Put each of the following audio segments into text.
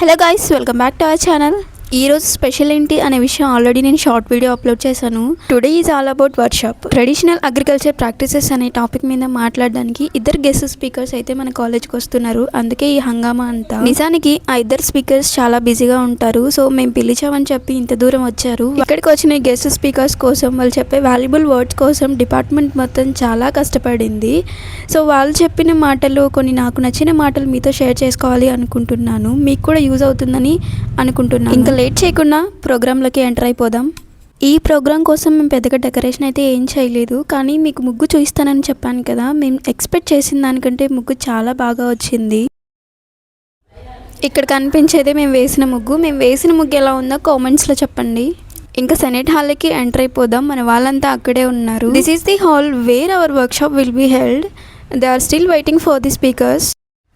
Hello guys, welcome back to our channel. ఈరోజు special ఏంటి అనే విషయం ఆల్రెడీ నేను షార్ట్ వీడియో అప్లోడ్ చేశాను. Today is all about workshop. Traditional agriculture practices అనే టాపిక్ మీద మాట్లాడడానికి ఇద్దరు గెస్ట్ స్పీకర్స్ అయితే మన కాలేజ్కి వస్తున్నారు. అందుకే ఈ హంగామా అంతా. నిజానికి ఆ ఇద్దరు స్పీకర్స్ చాలా బిజీగా ఉంటారు. సో మేము పిలిచామని చెప్పి ఇంత దూరం వచ్చారు. ఇక్కడికి వచ్చిన గెస్ట్ స్పీకర్స్ కోసం వాళ్ళు చెప్పే వాల్యుబుల్ వర్డ్స్ కోసం డిపార్ట్మెంట్ మొత్తం చాలా కష్టపడింది. సో వాళ్ళు చెప్పిన మాటలు కొన్ని నాకు నచ్చిన మాటలు మీతో షేర్ చేసుకోవాలి అనుకుంటున్నాను. మీకు కూడా యూజ్ అవుతుందని అనుకుంటున్నాను. ఇంకా లేట్ చేయకుండా ప్రోగ్రాంలోకి ఎంటర్ అయిపోదాం. ఈ ప్రోగ్రాం కోసం మేము పెద్దగా డెకరేషన్ అయితే ఏం చేయలేదు, కానీ మీకు ముగ్గు చూపిస్తానని చెప్పాను కదా. మేము ఎక్స్పెక్ట్ చేసిన దానికంటే ముగ్గు చాలా బాగా వచ్చింది. ఇక్కడ కనిపించేదే మేము వేసిన ముగ్గు. మేము వేసిన ముగ్గు ఎలా ఉందో కామెంట్స్లో చెప్పండి. ఇంకా సెనేట్ హాల్కి ఎంటర్ అయిపోదాం. మన వాళ్ళంతా అక్కడే ఉన్నారు. This is the hall where our workshop will be held. They are still waiting for the speakers.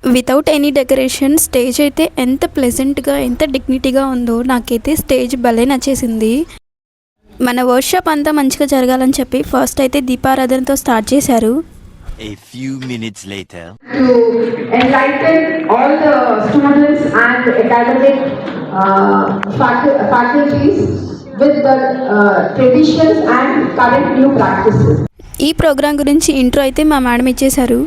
Without any decoration stage అయితే ఎంత ప్లెజెంట్గా ఎంత డిగ్నిటీగా ఉందో. నాకైతే స్టేజ్ భలే నచ్చేసింది. మన వర్క్షాప్ అంతా మంచిగా జరగాలని చెప్పి ఫస్ట్ అయితే దీపారాధనతో స్టార్ట్ చేశారు. A few minutes later, to enlighten all the students and academic faculties with the traditions and current new practices. ఈ ప్రోగ్రాం గురించి ఇంట్రో అయితే మా మేడం ఇచ్చేశారు.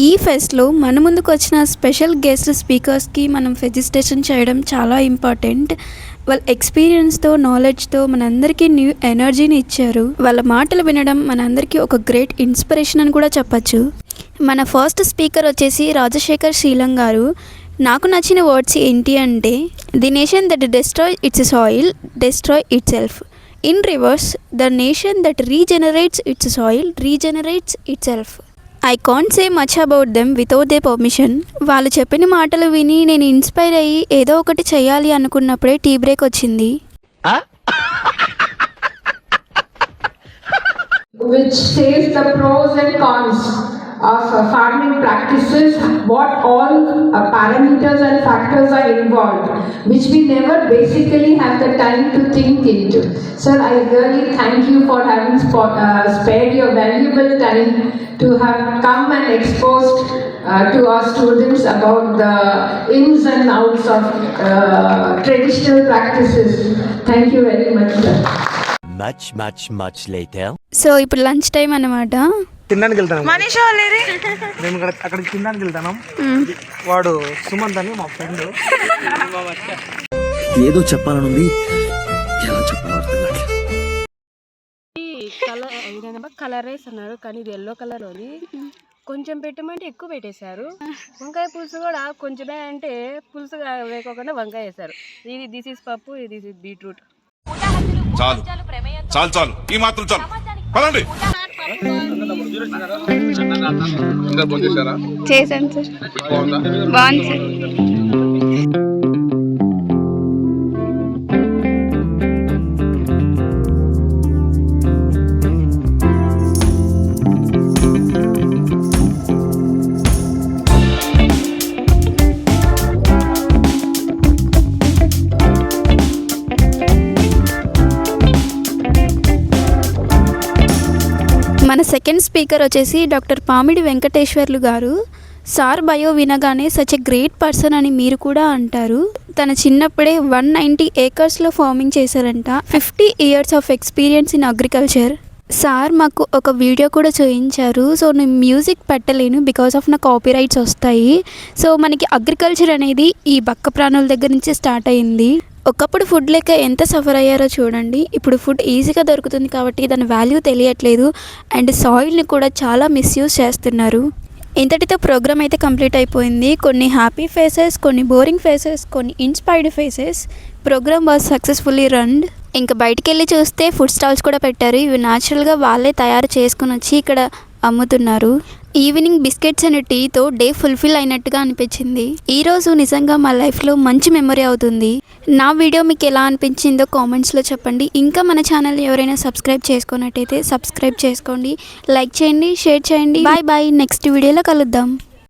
ఈ ఫెస్ట్లో మన ముందుకు వచ్చిన స్పెషల్ గెస్ట్ స్పీకర్స్కి మనం ఫెజిటేషన్ చేయడం చాలా ఇంపార్టెంట్. వాళ్ళ ఎక్స్పీరియన్స్తో నాలెడ్జ్తో మనందరికీ న్యూ ఎనర్జీని ఇచ్చారు. వాళ్ళ మాటలు వినడం మనందరికీ ఒక గ్రేట్ ఇన్స్పిరేషన్ అని కూడా చెప్పచ్చు. మన ఫస్ట్ స్పీకర్ వచ్చేసి రాజశేఖర్ శీలం గారు. నాకు నచ్చిన వర్డ్స్ ఏంటి అంటే, the nation that destroy its soil destroy itself. In reverse, the nation that regenerates its soil regenerates itself. I can't say much about them without they permission. వాళ్ళు చెప్పిన మాటలు విని నేను ఇన్స్పైర్ అయ్యి ఏదో ఒకటి చేయాలి అనుకున్నప్పుడే టీ బ్రేక్ వచ్చింది. Which says the pros and cons of farming practices, what all parameters and factors are involved, which we never basically have the time to think into. Sir, I really thank you for having spared your valuable time to have come and exposed to our students about the ins and outs of traditional practices. Thank you very much, sir. much later. So ఇప్పుడు lunch time అన్నమాట. తినడానికి వెళ్తాను. మేము అక్కడికి తినడానికి వెళ్తాను. వాడు సుమంత్ అని మా ఫ్రెండ్. ఏదో చెప్పాలనుంది, ఎలా చెప్పాలో కలర్ రైస్ అన్నారు, కానీ ఇది ఎల్లో కలర్ ఉంది. కొంచెం పెట్టమంటే ఎక్కువ పెట్టేశారు. వంకాయ పులుసు కూడా కొంచెమే అంటే పులుసు వేయకోకుండా వంకాయ వేశారు. ఇది దిస్ ఈస్ పప్పు, ఇది బీట్రూట్. చాలు చాలు చాలు, ఈ మాత్రం చాలు. పదండి. చేశాను సార్, బాగుంది సార్. మన సెకండ్ స్పీకర్ వచ్చేసి డాక్టర్ పామిడి వెంకటేశ్వర్లు గారు. సార్ బయో వినగానే సచ్ ఎ గ్రేట్ పర్సన్ అని మీరు కూడా అంటారు. తన చిన్నప్పుడే 190 ఏకర్స్లో ఫార్మింగ్ చేశారంట. 50 years of experience in agriculture. Sir మాకు ఒక వీడియో కూడా చూపించారు. సో నేను మ్యూజిక్ పెట్టలేను బికాస్ ఆఫ్ నా కాపీ రైట్స్ వస్తాయి. సో మనకి అగ్రికల్చర్ అనేది ఈ బక్క ప్రాణుల దగ్గర నుంచి స్టార్ట్ అయింది. ఒకప్పుడు ఫుడ్ లేక ఎంత సఫర్ అయ్యారో చూడండి. ఇప్పుడు ఫుడ్ ఈజీగా దొరుకుతుంది కాబట్టి దాని వాల్యూ తెలియట్లేదు. అండ్ సాయిల్ని కూడా చాలా మిస్యూజ్ చేస్తున్నారు. ఇంతటితో ప్రోగ్రామ్ అయితే కంప్లీట్ అయిపోయింది. కొన్ని హ్యాపీ ఫేసెస్, కొన్ని బోరింగ్ ఫేసెస్, కొన్ని inspired faces. Programme was successfully runned. ఇంకా బయటికి వెళ్ళి చూస్తే ఫుడ్ స్టాల్స్ కూడా పెట్టారు. ఇవి న్యాచురల్గా వాళ్ళే తయారు చేసుకుని వచ్చి ఇక్కడ అమ్ముతున్నారు. ఈవినింగ్ బిస్కెట్స్ అండ్ టీతో డే ఫుల్ఫిల్ అయినట్టుగా అనిపించింది. ఈరోజు నిజంగా మా లైఫ్లో మంచి మెమరీ అవుతుంది. నా వీడియో మీకు ఎలా అనిపించిందో కామెంట్స్లో చెప్పండి. ఇంకా మన ఛానల్ ఎవరైనా సబ్స్క్రైబ్ చేసుకున్నట్టయితే సబ్స్క్రైబ్ చేసుకోండి, లైక్ చేయండి, షేర్ చేయండి. బాయ్ బాయ్, నెక్స్ట్ వీడియోలో కలుద్దాం.